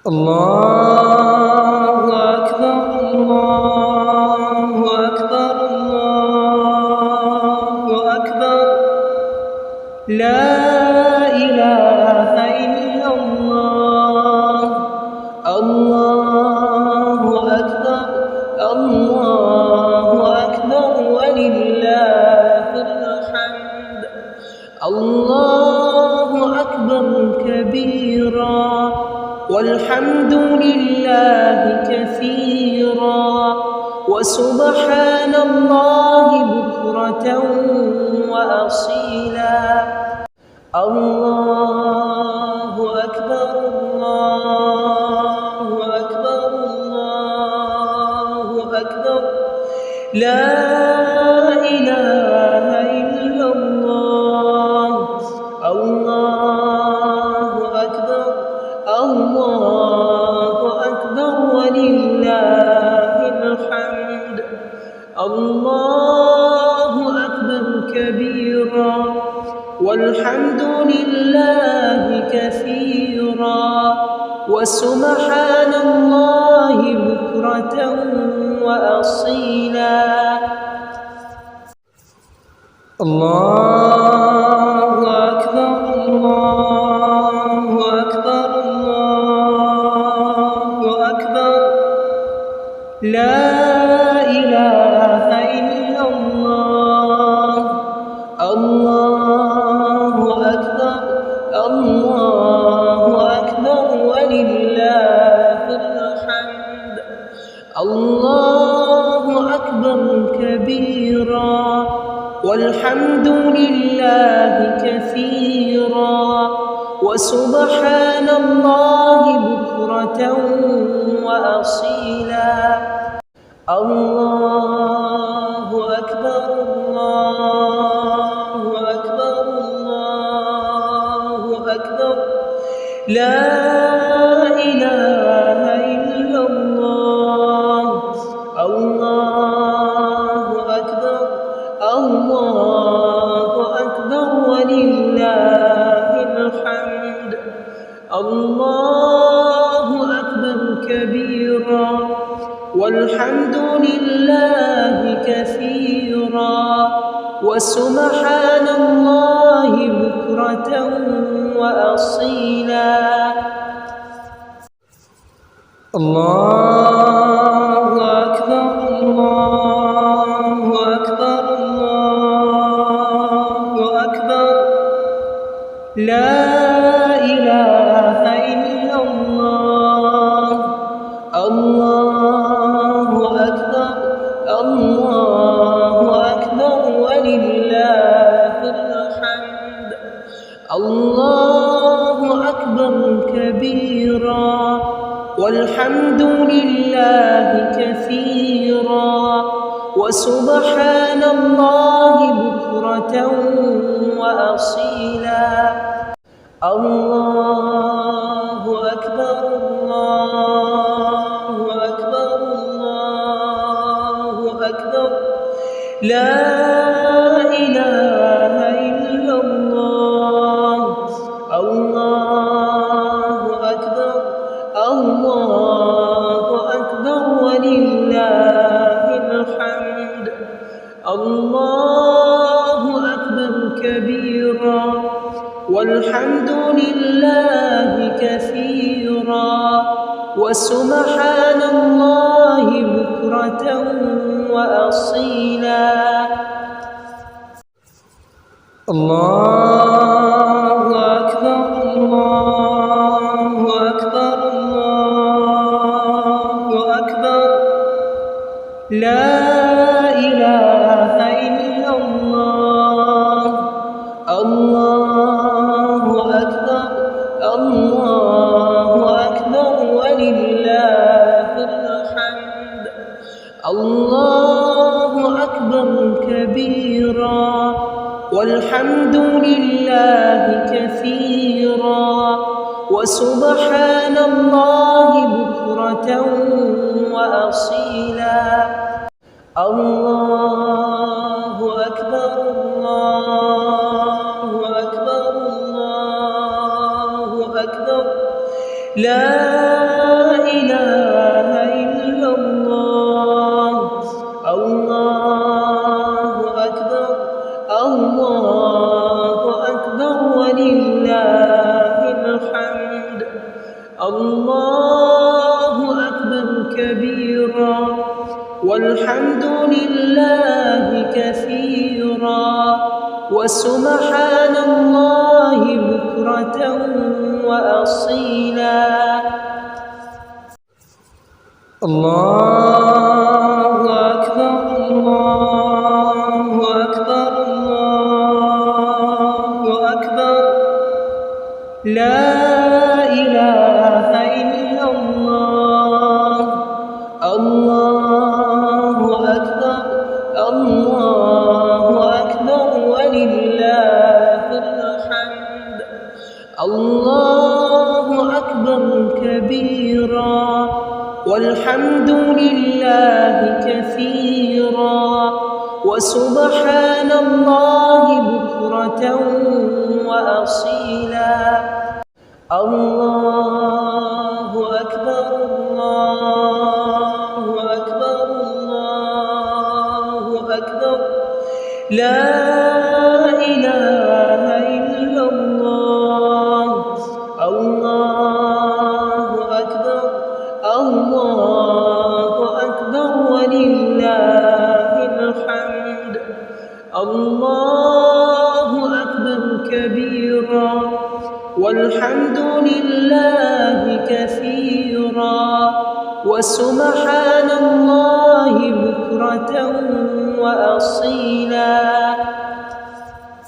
الله أكبر الله أكبر الله أكبر لا إله إلا الله الله أكبر الله أكبر ولله الحمد الله أكبر كبيرا والحمد لله كثيرا وسبحان الله بكرة وأصيلا الله أكبر الله أكبر الله أكبر لا إله إلا الله الله أكبر الله أكبر ولله الحمد الله أكبر كبيرا والحمد لله كثيرا وسبحان الله بكرة وأصيلا الله أكبر الله أكبر الله أكبر لا إله إلا الله الله أكبر الله أكبر ولله الحمد الله أكبر كبيرا والحمد لله كثيرا وسبحان الله بكرة وأصيلا الله أكبر الله أكبر الله أكبر لا إله إلا الله الله أكبر الله أكبر ولله الحمد الله أكبر كبيرا والحمد لله كثيرا وسبحان الله بكرة وأصيلا الله أكبر الله أكبر الله أكبر لا إله إلا الله الله أكبر الله أكبر ولله الحمد الله أكبر كبيرا والحمد لله كثيرا وسبحان الله بكرة وأصيلا الله أكبر الله أكبر الله أكبر لا إله إلا الله الله أكبر الله أكبر ولله الحمد الله أكبر كبيرا والحمد لله كثيرا وسبحان الله بكرة وأصيلا الله أكبر الله أكبر الله أكبر لا إله إلا الله الله أكبر الله أكبر ولله الحمد الله أكبر كبيرا والحمد لله كثيرا وسبحان الله بكرة وأصيلا الله أكبر الله أكبر الله أكبر لا إله إلا الله. الله أكبر الله أكبر ولله الحمد. الله أكبر كبيرا والحمد لله كثيرا وسبحان الله بكرة وأصيلا. الله أكبر الله أكبر الله أكبر. لا إله إلا الله. الله أكبر الله أكبر ولله الحمد. الله أكبر كبيرا والحمد لله كثيرا وسبحان الله بكرة وأصيلا. الله أكبر الله أكبر الله أكبر. لا إله إلا الله. الله أكبر الله أكبر ولله الحمد. الله أكبر كبيرا والحمد لله كثيرا وسبحان الله بكرة وأصيلا.